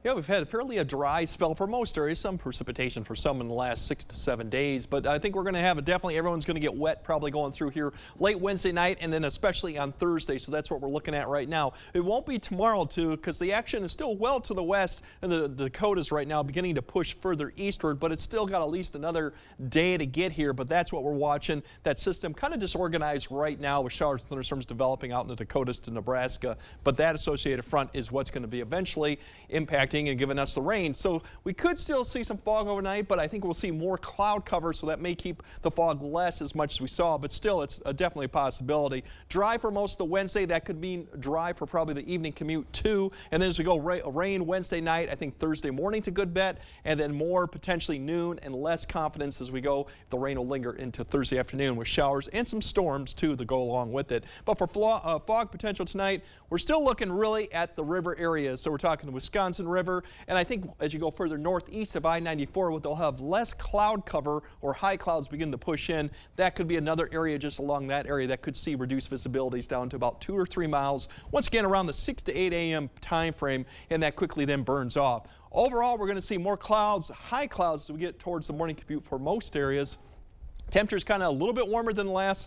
Yeah, we've had fairly a dry spell for most areas, some precipitation for some in the last 6 to 7 days, but I think we're going to have definitely everyone's going to get wet probably going through here late Wednesday night and then especially on Thursday, so that's what we're looking at right now. It won't be tomorrow too because the action is still well to the west and the Dakotas right now beginning to push further eastward, but it's still got at least another day to get here, but that's what we're watching. That system kind of disorganized right now with showers and thunderstorms developing out in the Dakotas to Nebraska, but that associated front is what's going to be eventually impacting and giving us the rain. So we could still see some fog overnight, but I think we'll see more cloud cover, so that may keep the fog less as much as we saw, but still it's definitely a possibility. Dry for most of the Wednesday. That could mean dry for probably the evening commute too. And then as we go rain Wednesday night, I think Thursday morning's a good bet, and then more potentially noon and less confidence as we go. The rain will linger into Thursday afternoon with showers and some storms too that go along with it. But for fog potential tonight, we're still looking really at the river areas. So we're talking the Wisconsin River, and I think as you go further northeast of I-94, they'll have less cloud cover or high clouds begin to push in. That could be another area just along that area that could see reduced visibilities down to about 2 or 3 miles. Once again, around the 6 to 8 a.m. time frame, and that quickly then burns off. Overall, we're going to see more clouds, high clouds as we get towards the morning commute for most areas. Temperatures kind of a little bit warmer than last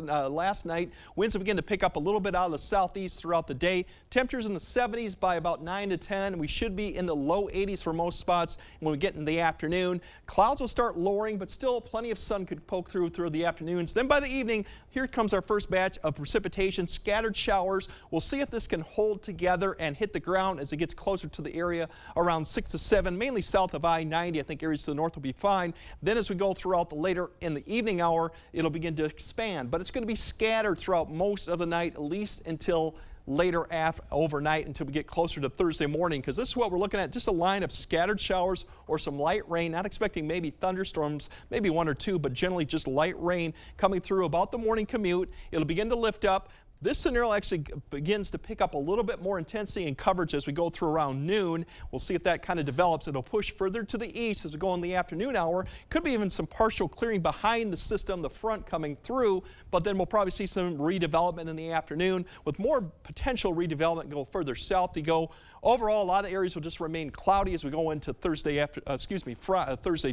night. Winds will begin to pick up a little bit out of the southeast throughout the day. Temperatures in the 70s by about 9 to 10. We should be in the low 80s for most spots when we get in the afternoon. Clouds will start lowering, but still plenty of sun could poke through the afternoons. Then by the evening, here comes our first batch of precipitation, scattered showers. We'll see if this can hold together and hit the ground as it gets closer to the area around 6 to 7, mainly south of I-90. I think areas to the north will be fine. Then as we go throughout the later in the evening hour, it'll begin to expand, but it's going to be scattered throughout most of the night, at least until later overnight until we get closer to Thursday morning, because this is what we're looking at, just a line of scattered showers or some light rain, not expecting maybe thunderstorms, maybe 1 or 2, but generally just light rain coming through about the morning commute. It'll begin to lift up. This scenario actually begins to pick up a little bit more intensity and coverage as we go through around noon. We'll see if that kind of develops. It'll push further to the east as we go in the afternoon hour. Could be even some partial clearing behind the system, the front coming through, but then we'll probably see some redevelopment in the afternoon with more potential redevelopment go further south to go. Overall, a lot of areas will just remain cloudy as we go into Thursday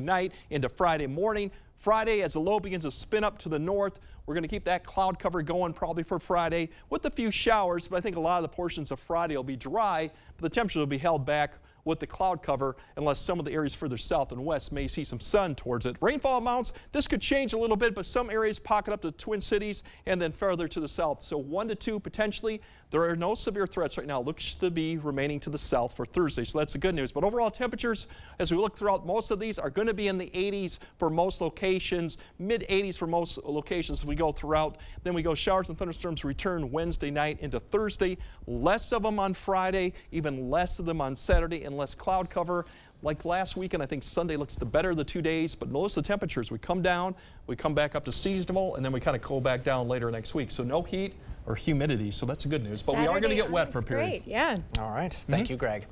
night into Friday morning. Friday, as the low begins to spin up to the north, we're going to keep that cloud cover going probably for Friday with a few showers, but I think a lot of the portions of Friday will be dry, but the temperature will be held back with the cloud cover unless some of the areas further south and west may see some sun towards it. Rainfall amounts, this could change a little bit, but some areas pocket up to Twin Cities and then further to the south. So 1 to 2 potentially. There are no severe threats right now. Looks to be remaining to the south for Thursday, so that's the good news. But overall temperatures, as we look throughout most of these, are going to be in the 80s for most locations, mid 80s for most locations as we go throughout. Then we go showers and thunderstorms return Wednesday night into Thursday. Less of them on Friday, even less of them on Saturday, and less cloud cover. Like last weekend, I think Sunday looks the better of the 2 days, but notice the temperatures. We come down, we come back up to seasonable, and then we kind of go back down later next week. So no heat or humidity, so that's good news. But we are going to get wet for a period. Great, yeah. All right. Thank you, Greg.